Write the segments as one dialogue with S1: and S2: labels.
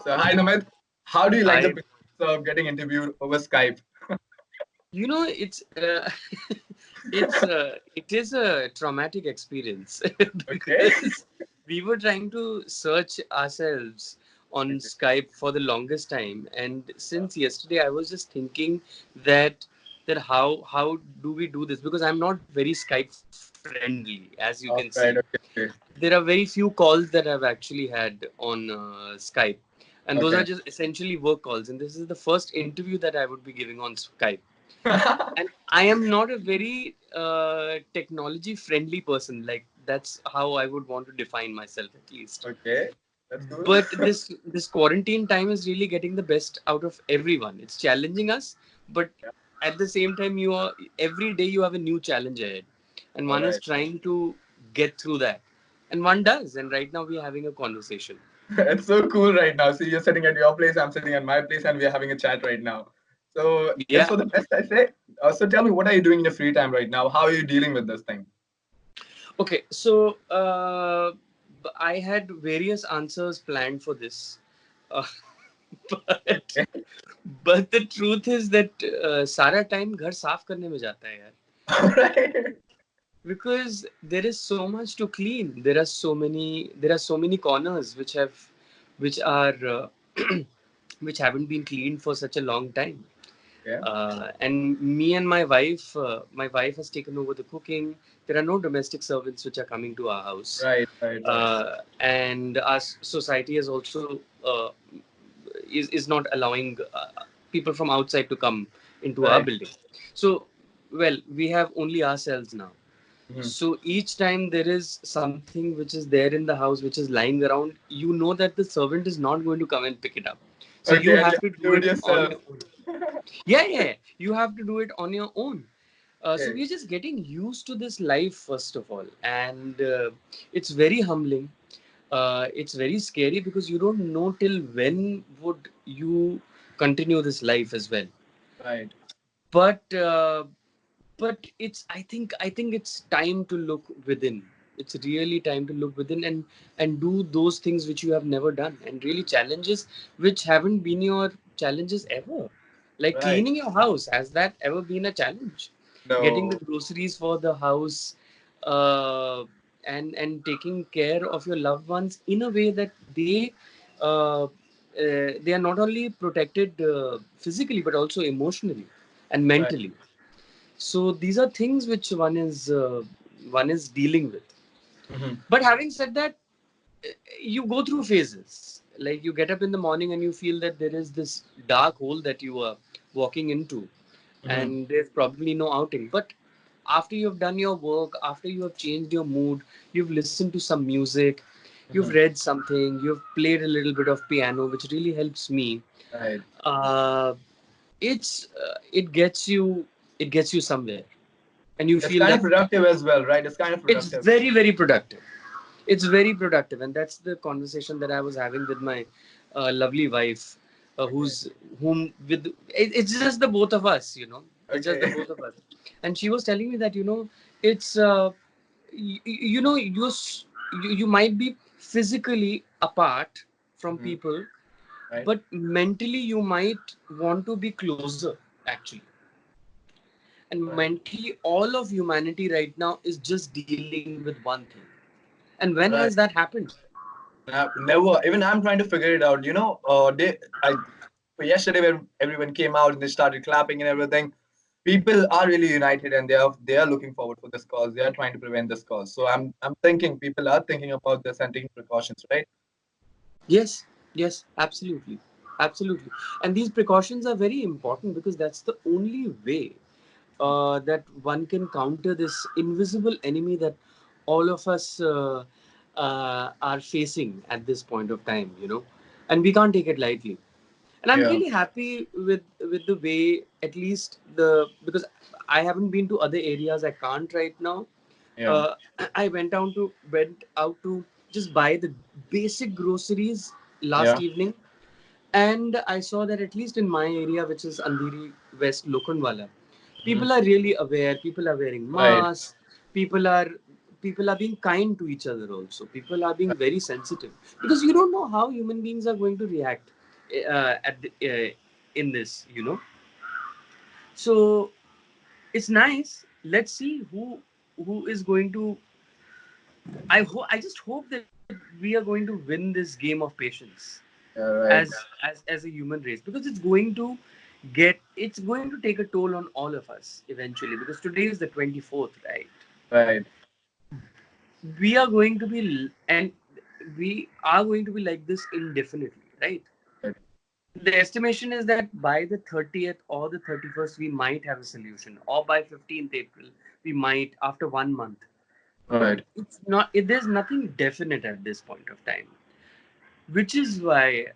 S1: So hi Namit, how do you like the
S2: I,
S1: process of getting interviewed over Skype?
S2: it's it is a traumatic experience
S1: Okay.
S2: because we were trying to search ourselves on Skype for the longest time, and since yesterday I was just thinking that how do we do this, because I'm not very Skype friendly, as you can see.
S1: All right. Okay. Okay.
S2: There are very few calls that I've actually had on Skype, and those are
S1: Okay.
S2: just essentially work calls. And this is the first interview that I would be giving on Skype. And I am not a very technology friendly person. Like, that's how I would want to define myself, at least.
S1: Okay. That's cool.
S2: But this quarantine time is really getting the best out of everyone. It's challenging us, but at the same time, you are every day you have a new challenge ahead, and
S1: All
S2: one is
S1: right.
S2: trying to get through that, and one does. And right now, we are having a conversation.
S1: It's so cool right now. See, you're sitting at your place, I'm sitting at my place, and we're having a chat right now. So it's
S2: Yeah.
S1: for the best, I say. So tell me, what are you doing in your free time right now? How are you dealing with this thing?
S2: Okay. So I had various answers planned for this, uh, but
S1: Okay.
S2: but the truth is that सारा time घर साफ करने में जाता है यार.
S1: All right.
S2: Because there is so much to clean. There are so many corners which are which haven't been cleaned for such a long time.
S1: Okay.
S2: And me and my wife has taken over the cooking. There are no domestic servants which are coming to our house,
S1: Right. Right. Right.
S2: and our society is also is not allowing people from outside to come into our
S1: Right.
S2: building. So, well, we have only ourselves now.
S1: Mhm.
S2: So each time there is something which is there in the house which is lying around, you know that the servant is not going to come and pick it up. So you
S1: Okay, and you
S2: have
S1: have
S2: to
S1: to do
S2: do
S1: it
S2: it on
S1: yourself.
S2: your own. Yeah, yeah. You have to do it on your own. So
S1: Okay.
S2: we're just getting used to this life, first of all. And it's very humbling. It's very scary because you don't know till when would you continue this life as well.
S1: Right.
S2: But I think it's time to look within. It's really time to look within and do those things which you have never done, and really challenges which haven't been your challenges ever, like
S1: Right.
S2: cleaning your house. Has that ever been a challenge? Getting the
S1: No.
S2: groceries for the house, uh, and taking care of your loved ones in a way that they are not only protected physically but also emotionally and
S1: Right.
S2: mentally. So these are things which one is dealing with.
S1: Hmm.
S2: But having said that, you go through phases. Like, you get up in the morning and you feel that there is this dark hole that you are walking into,
S1: Hmm.
S2: and there's probably no outing. But after you've done your work, after you have changed your mood, you've listened to some music, you've
S1: Hmm.
S2: read something, you've played a little bit of piano, which really helps me.
S1: Right.
S2: Uh, it gets you somewhere, and you
S1: It's
S2: feel
S1: kind of
S2: that
S1: productive as well, right? It's kind of
S2: it's
S1: productive.
S2: very, very productive. It's very productive, and that's the conversation that I was having with my lovely wife,
S1: Okay.
S2: it's just the both of us, it's just the
S1: Okay.
S2: both of us. And she was telling me that, it's you might be physically apart from
S1: Hmm.
S2: people,
S1: Right.
S2: but mentally you might want to be closer, actually. And
S1: Right.
S2: mentally, all of humanity right now is just dealing with one thing. And when has
S1: Right.
S2: that happened?
S1: Never. Even I'm trying to figure it out. Yesterday when everyone came out and they started clapping and everything, people are really united and they are looking forward for this cause. They are trying to prevent this cause. So I'm thinking people are thinking about this and taking precautions, right?
S2: Yes, yes, absolutely. Absolutely. And these precautions are very important because that's the only way that one can counter this invisible enemy that all of us are facing at this point of time. And we can't take it lightly. And I'm
S1: Yeah.
S2: really happy with the way, at least, because I haven't been to other areas. I can't right now.
S1: Yeah.
S2: uh, I went out to just buy the basic groceries last
S1: Yeah.
S2: evening, and I saw that at least in my area, which is Andheri West, Lokhandwala,
S1: Hmm.
S2: people are really aware. People are wearing
S1: Right.
S2: masks. People are people are being kind to each other also. People are being very sensitive because you don't know how human beings are going to react. in this, you know. So it's nice. Let's see who is going to. I just hope that we are going to win this game of patience
S1: Yeah,
S2: as
S1: right.
S2: as a human race, because it's going to take a toll on all of us eventually, because today is the 24th, right?
S1: Right.
S2: We are going to be and we are going to be like this indefinitely, right?
S1: Right.
S2: The estimation is that by the 30th or the 31st we might have a solution, or by 15th April we might, after 1 month.
S1: Right.
S2: It's not there's nothing definite at this point of time, which is why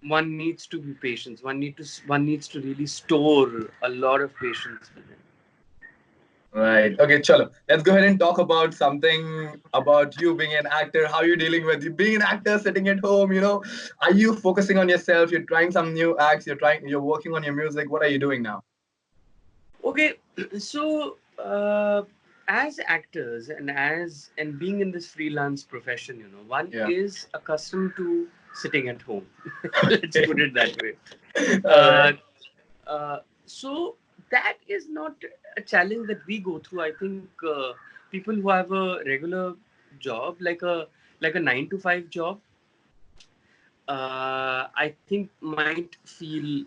S2: one needs to be patient. One needs to really store a lot of patience within.
S1: Right. Okay, chalo. Let's go ahead and talk about something about you being an actor. How you're dealing with you being an actor, sitting at home. Are you focusing on yourself? You're trying some new acts. You're working on your music. What are you doing now?
S2: Okay, so as actors and being in this freelance profession, you know, one
S1: Yeah.
S2: is accustomed to sitting at home. Let's put it that way.
S1: All
S2: Uh,
S1: right.
S2: so that is not a challenge that we go through. I think people who have a regular job, like a 9 to 5 job, I think might feel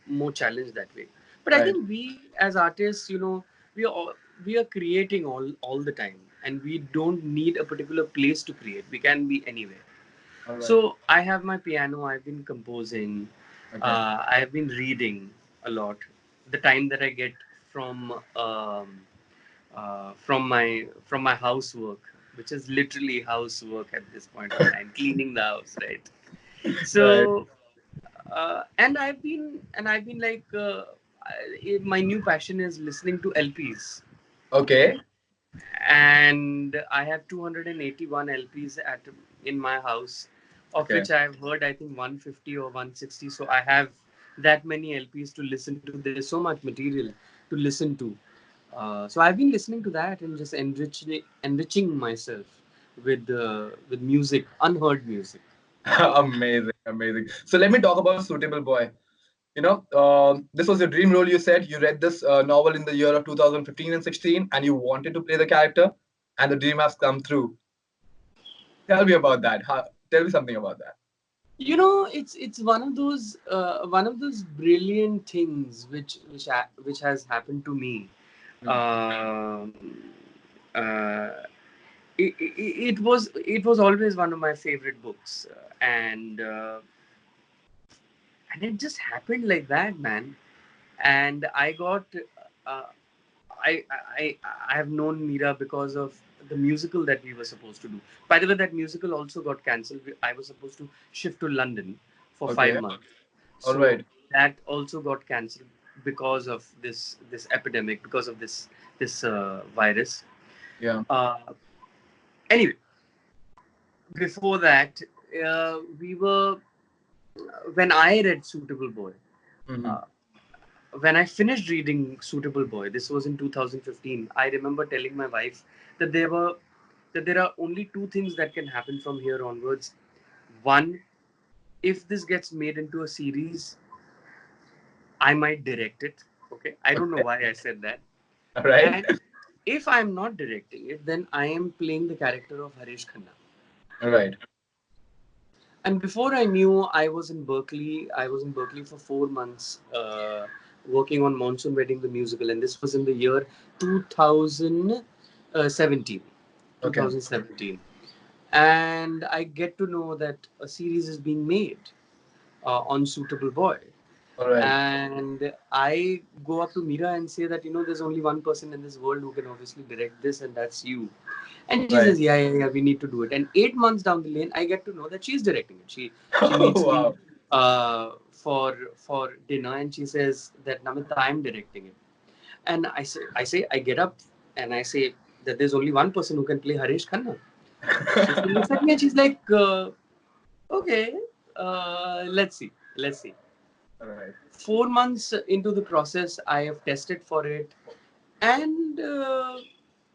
S2: more challenged that way. But I
S1: Right.
S2: think we as artists, you know, we are creating all the time, and we don't need a particular place to create. We can be anywhere.
S1: All right.
S2: So I have my piano. I've been composing.
S1: Okay.
S2: I have been reading a lot. The time that I get from from my housework, which is literally housework at this point of time, cleaning the house, right?
S1: Right.
S2: So and I've been like my new passion is listening to LPs,
S1: Okay.
S2: and I have 281 LPs at in my house, of
S1: Okay.
S2: which I have heard I think 150 or 160. So I have that many LPs to listen to. There's so much material to listen to. So I've been listening to that and just enriching myself with music, unheard music.
S1: Amazing. Amazing. So let me talk about Suitable Boy. This was your dream role. You said you read this novel in the year of 2015 and 16, and you wanted to play the character, and the dream has come through. Tell me about that. Tell me something about that.
S2: You know, it's one of those brilliant things which has happened to me.
S1: Hmm.
S2: um, uh, it was always one of my favorite books, and it just happened like that, man. And I got uh, I, I I have known Meera because of the musical that we were supposed to do. By the way, that musical also got cancelled. I was supposed to shift to London for five
S1: Okay.
S2: months,
S1: All
S2: so
S1: right.
S2: that also got cancelled because of this epidemic, because of this virus.
S1: Yeah.
S2: Uh, anyway, before that, we were when I read Suitable Boy.
S1: Hmm.
S2: Uh, when I finished reading Suitable Boy, this was in 2015. I remember telling my wife that there are only two things that can happen from here onwards. One, if this gets made into a series, I might direct it. Okay, I don't know
S1: Okay.
S2: why I said that.
S1: All right.
S2: And if I'm not directing it, then I am playing the character of Harish Khanna.
S1: All right.
S2: And before I knew, I was in Berkeley. I was in Berkeley for 4 months, working on Monsoon Wedding, the musical, and this was in the year 2017.
S1: Okay.
S2: 2017, and I get to know that a series is being made on Suitable Boy.
S1: All right.
S2: And I go up to Meera and say that, you know, there's only one person in this world who can obviously direct this, and that's you. And she
S1: Right.
S2: says, yeah, yeah, yeah, we need to do it. And 8 months down the lane, I get to know that she's directing it. She
S1: Oh
S2: meets me
S1: wow.
S2: for dinner, and she says that, Namit, I'm directing it. And I get up and I say that there's only one person who can play Harish Khanna. So she looks at me and she's like, okay, let's see.
S1: All right.
S2: 4 months into the process, I have tested for it, and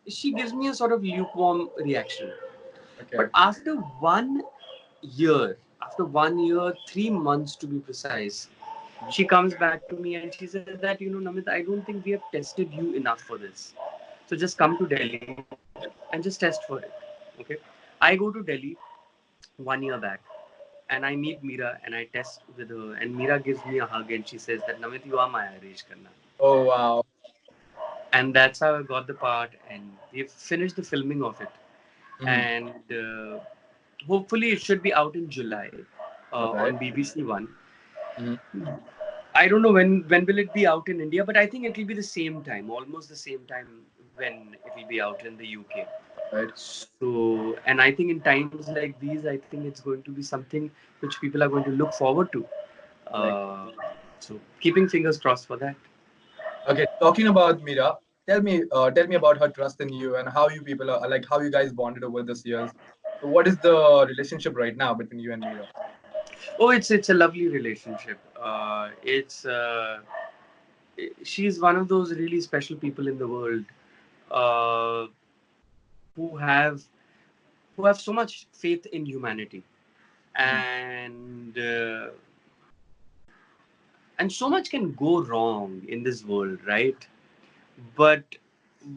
S2: she gives me a sort of lukewarm reaction.
S1: Okay.
S2: But after 1 year, after 1 year, 3 months to be precise, she comes back to me and she says that, Namit, I don't think we have tested you enough for this. So just come to Delhi and just test for it. Okay. I go to Delhi 1 year back and I meet Meera and I test with her, and Meera gives me a hug and she says that, Namit, you are my Irish Kanna.
S1: Oh wow.
S2: And that's how I got the part, and we've finished the filming of it.
S1: Mhm.
S2: And hopefully it should be out in July
S1: All right.
S2: on BBC One.
S1: Mhm.
S2: I don't know when will it be out in India, but I think it will be the same time, almost the same time when it will be out in the UK.
S1: Right.
S2: So, and I think in times like these, I think it's going to be something which people are going to look forward to.
S1: Correct.
S2: Uh, so, keeping fingers crossed for that.
S1: Okay. Talking about Mira, tell me about her trust in you and how you people are like how you guys bonded over this years. So what is the relationship right now between you and Mira?
S2: Oh, it's a lovely relationship. She's one of those really special people in the world, uh, who have who have so much faith in humanity,
S1: Mhm.
S2: and and so much can go wrong in this world, right? But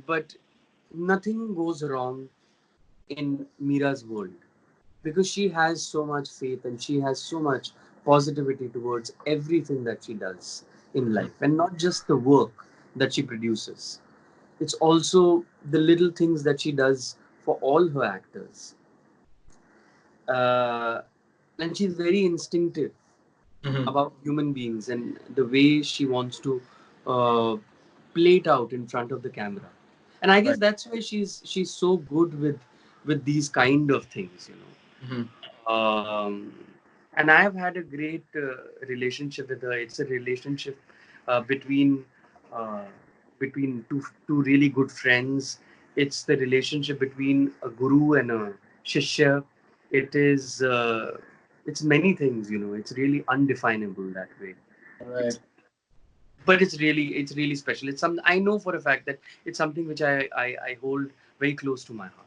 S2: but nothing goes wrong in Mira's world, because she has so much faith and she has so much positivity towards everything that she does in
S1: Mhm.
S2: life, and not just the work that she produces. It's also the little things that she does for all her actors. uh, and she's very instinctive
S1: Mhm.
S2: about human beings and the way she wants to uh, play it out in front of the camera. And I guess
S1: Right.
S2: that's why she's so good with these kind of things,
S1: Mhm.
S2: um, and I've had a great relationship with her. It's a relationship uh, between uh, between two really good friends. It's the relationship between a guru and a shishya. It is it's many things, It's really undefinable that way. It's
S1: Right.
S2: but it's really special. It's something I know for a fact that it's something which I hold very close to my heart.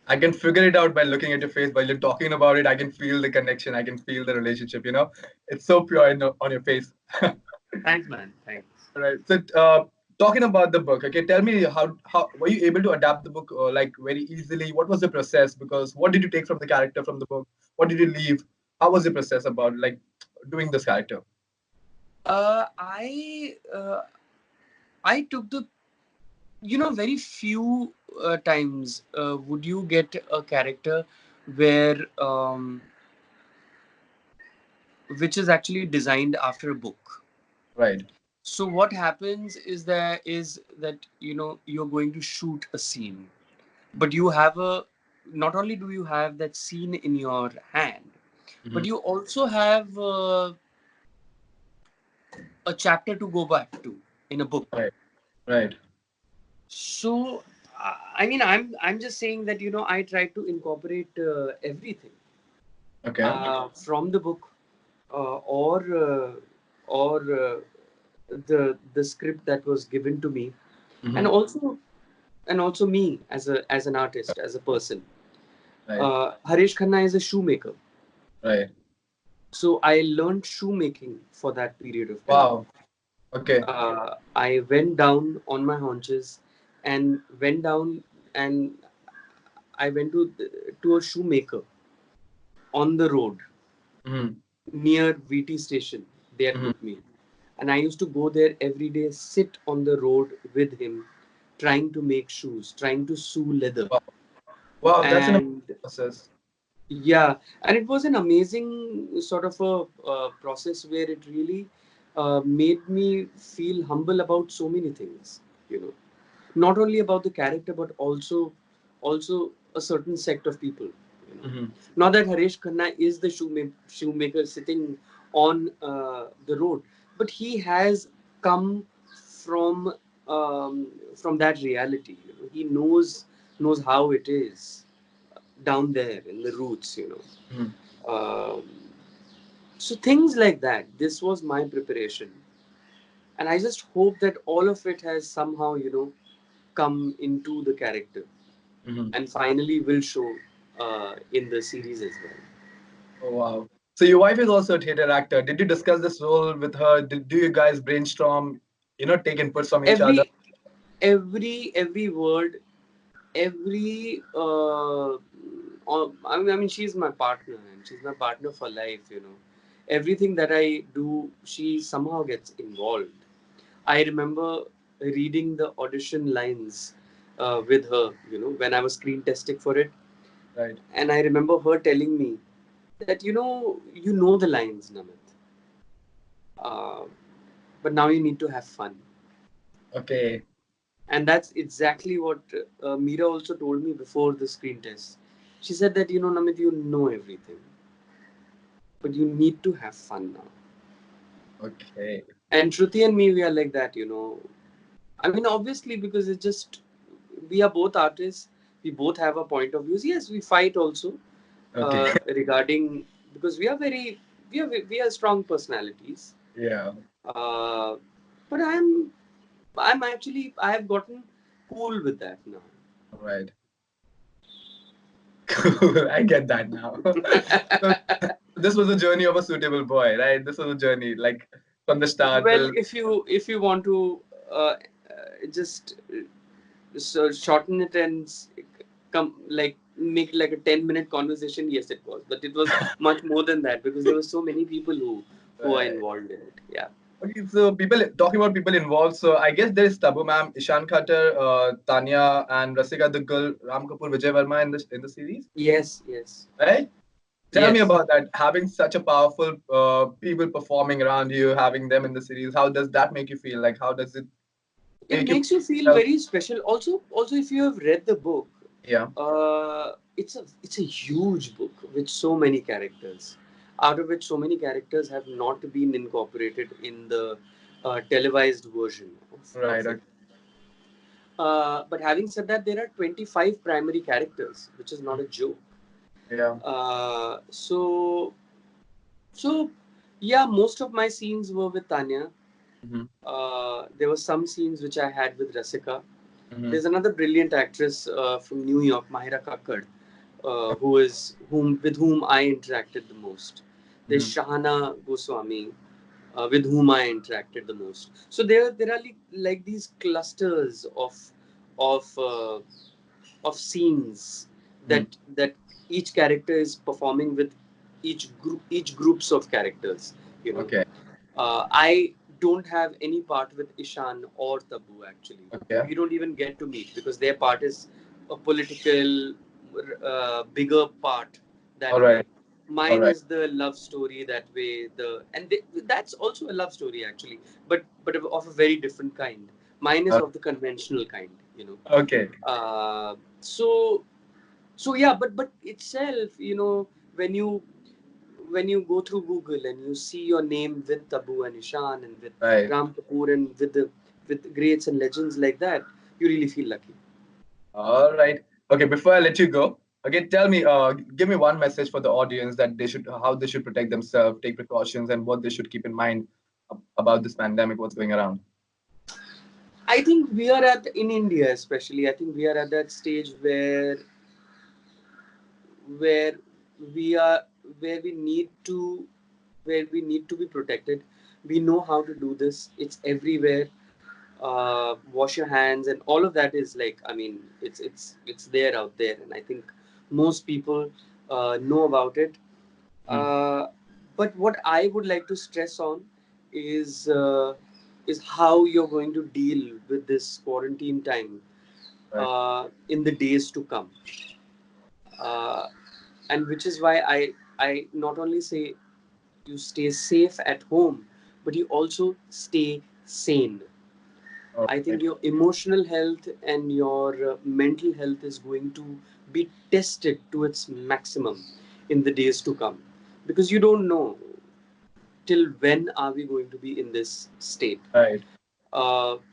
S1: I can figure it out by looking at your face. While you're talking about it, I can feel the connection. I can feel the relationship. It's so pure on your face.
S2: Thanks, man. Thanks.
S1: Right. So, talking about the book, okay, tell me how were you able to adapt the book like very easily? What was the process? Because what did you take from the character from the book? What did you leave? How was the process about like doing this character?
S2: I took the very few times would you get a character where which is actually designed after a book.
S1: Right.
S2: So what happens is that you're going to shoot a scene, but you have a not only do you have that scene in your hand,
S1: Hmm.
S2: but you also have a chapter to go back to in a book.
S1: Right. Right.
S2: So, I mean, I'm just saying that I try to incorporate everything
S1: Okay.
S2: from the book, or the script that was given to me, and
S1: Hmm.
S2: also me as an artist, as a person.
S1: Right.
S2: Harish Khanna is a shoemaker,
S1: Right.
S2: so I learned shoemaking for that period of time.
S1: Wow. Okay.
S2: I went down on my haunches and went down and I went to a shoemaker on the road
S1: Hmm.
S2: near VT station. They had
S1: Hmm.
S2: put me, and I used to go there every day, sit on the road with him, trying to make shoes, trying to sew leather,
S1: Wow. Wow. That's an
S2: and
S1: process.
S2: yeah, and it was an amazing sort of a process where it really made me feel humble about so many things. You know, not only about the character, but also a certain sect of people. You know,
S1: Hmm.
S2: not that Harish Khanna is the shoemaker sitting on the road, but he has come from from that reality. He knows how it is down there in the roots.
S1: Hmm.
S2: Um, so things like that. This was my preparation, and I just hope that all of it has somehow come into the character
S1: Hmm.
S2: and finally will show in the series as well.
S1: Oh wow. So your wife is also a theater actor. Did you discuss this role with her? Do you guys brainstorm? Take inputs from each other?
S2: Every word, every I mean, she's my partner, and she's my partner for life. Everything that I do, she somehow gets involved. I remember reading the audition lines with her, when I was screen testing for it.
S1: Right.
S2: And I remember her telling me that, you know the lines, Namit. Uh, but now you need to have fun.
S1: Okay.
S2: And that's exactly what Meera also told me before the screen test. She said that, Namit, you know everything, but you need to have fun now.
S1: Okay.
S2: And Shruti and me, we are like that. I mean, obviously, because it's just, we are both artists, we both have a point of views. Yes, we fight also
S1: Okay.
S2: regarding, because we are strong personalities.
S1: Yeah.
S2: Uh, but I'm actually, I have gotten cool with that now.
S1: Right. Cool. I get that now. So this was a journey of a suitable boy, right? This was a journey, like from the start
S2: Well,
S1: till.
S2: if you want to just so shorten it and come like make like a 10-minute conversation, yes, it was, but it was much more than that because there were so many people who are
S1: Right.
S2: involved in it. Yeah.
S1: Okay, so people talking about people involved. So I guess there is Tabu ma'am, Ishan Khatter, Tanya, and Rasika the girl, Ram Kapoor, Vijay Verma in the series,
S2: Yes. Yes.
S1: right? Tell me
S2: Yes.
S1: about that. Having such a powerful people performing around you, having them in the series, how does that make you feel? Like, how does it
S2: It
S1: make you
S2: makes you feel
S1: feel?
S2: very special. Also, if you have read the book,
S1: Yeah,
S2: it's a huge book with so many characters, out of which so many characters have not been incorporated in the televised version
S1: right.
S2: of it. But having said that, there are 25 primary characters, which is not a joke.
S1: Yeah.
S2: So yeah, most of my scenes were with Tanya.
S1: Hmm.
S2: There were some scenes which I had with Rasika.
S1: Hmm.
S2: There's another brilliant actress from New York, Mahira Kakkad, with whom I interacted the most. There's
S1: Hmm.
S2: Shahana Goswami, with whom I interacted the most. So there are like these clusters of uh, of scenes
S1: Hmm.
S2: that each character is performing with each groups of characters. You know,
S1: Okay.
S2: I don't have any part with Ishan or Tabu actually.
S1: Okay.
S2: We don't even get to meet because their part is a political, bigger part
S1: All
S2: that
S1: right.
S2: way.
S1: All
S2: Mine
S1: right.
S2: is the love story that way. That's also a love story actually, but of a very different kind. Mine is
S1: Uh,
S2: of the conventional kind.
S1: okay.
S2: So yeah, but itself, when you go through Google and you see your name with Tabu and Ishan and with
S1: Right.
S2: Ram Kapoor and with greats and legends like that, you really feel lucky.
S1: All right. Okay. Before I let you go, okay, tell me, give me one message for the audience that how they should protect themselves, take precautions, and what they should keep in mind about this pandemic, what's going around.
S2: I think we are in India especially. I think we are at that stage where we are where we need to where we need to be protected. We know how to do this. It's everywhere. Wash your hands and all of that is like, I mean, it's there out there, and I think most people know about it.
S1: Hmm.
S2: uh, but what I would like to stress on is uh, is how you're going to deal with this quarantine time
S1: Right.
S2: in the days to come. uh, and which is why I not only say you stay safe at home, but you also stay sane.
S1: All
S2: I
S1: right.
S2: think your emotional health and your mental health is going to be tested to its maximum in the days to come, because you don't know till when are we going to be in this state.
S1: Right.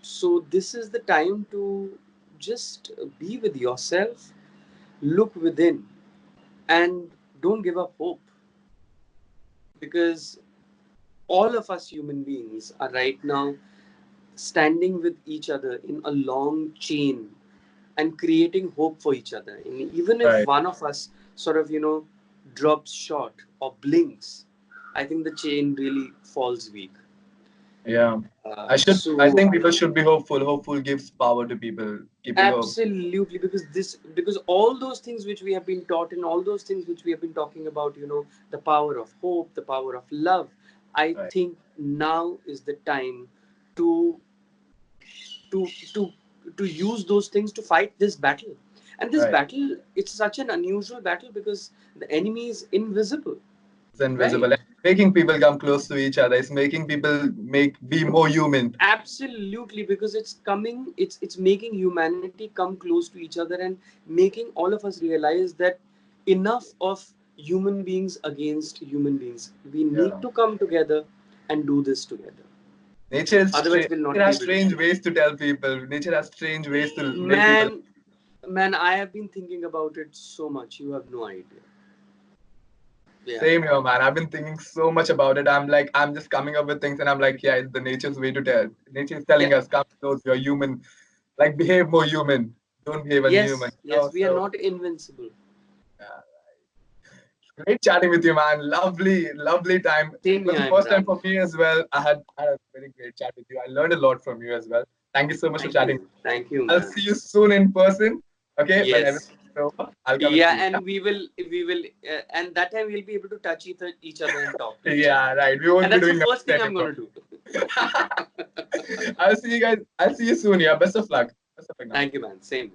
S2: So this is the time to just be with yourself, look within, and don't give up hope, because all of us human beings are right now standing with each other in a long chain and creating hope for each other. And even if
S1: Right.
S2: one of us sort of, drops short or blinks, I think the chain really falls weak.
S1: Yeah. I
S2: So
S1: think people should be hopeful. Hopeful gives power to people. Keeping hope.
S2: absolutely, because all those things which we have been taught and all those things which we have been talking about, the power of hope, the power of love. I
S1: Right.
S2: think now is the time to to to to use those things to fight this battle. And this
S1: Right.
S2: battle, it's such an unusual battle because the enemy is invisible,
S1: It's invisible.
S2: right?
S1: And making people come close to each other. It's making people be more human.
S2: Absolutely, because it's making humanity come close to each other and making all of us realize that enough of human beings against human beings. We need
S1: Yeah.
S2: to come together and do this together.
S1: Nature is
S2: Otherwise,
S1: strange.
S2: we'll not
S1: Nature
S2: be
S1: has
S2: able to do
S1: strange
S2: it.
S1: ways to tell people. Nature has strange ways to make people.
S2: Man, man, I have been thinking about it so much. You have no idea. Yeah.
S1: Same here, man. I've been thinking so much about it. I'm just coming up with things, and I'm like, yeah, it's the nature's way to tell. Nature is telling
S2: Yeah.
S1: us, come close, you're human. Like, behave more human. Don't behave unhuman.
S2: Yes. Yes. We are
S1: So,
S2: not invincible.
S1: yeah. Great chatting with you, man. Lovely, lovely time.
S2: Same
S1: It was
S2: here,
S1: the first time
S2: Imran.
S1: for me as well. I had a very great chat with you. I learned a lot from you as well. Thank you so much for
S2: Thank
S1: chatting.
S2: you. Thank you,
S1: I'll
S2: man.
S1: see you soon in person. Okay, when everything's
S2: Yes.
S1: over, I'll come and
S2: Yeah,
S1: see you.
S2: and and that time we'll be able to touch each other and talk to each other.
S1: Yeah, right. We
S2: And
S1: won't be
S2: that's the
S1: doing
S2: first thing
S1: nothing
S2: I'm
S1: anymore.
S2: gonna do.
S1: I'll see you guys. I'll see you soon. Yeah. Best of luck. Best of luck,
S2: Thank
S1: Namit.
S2: you, man. Same.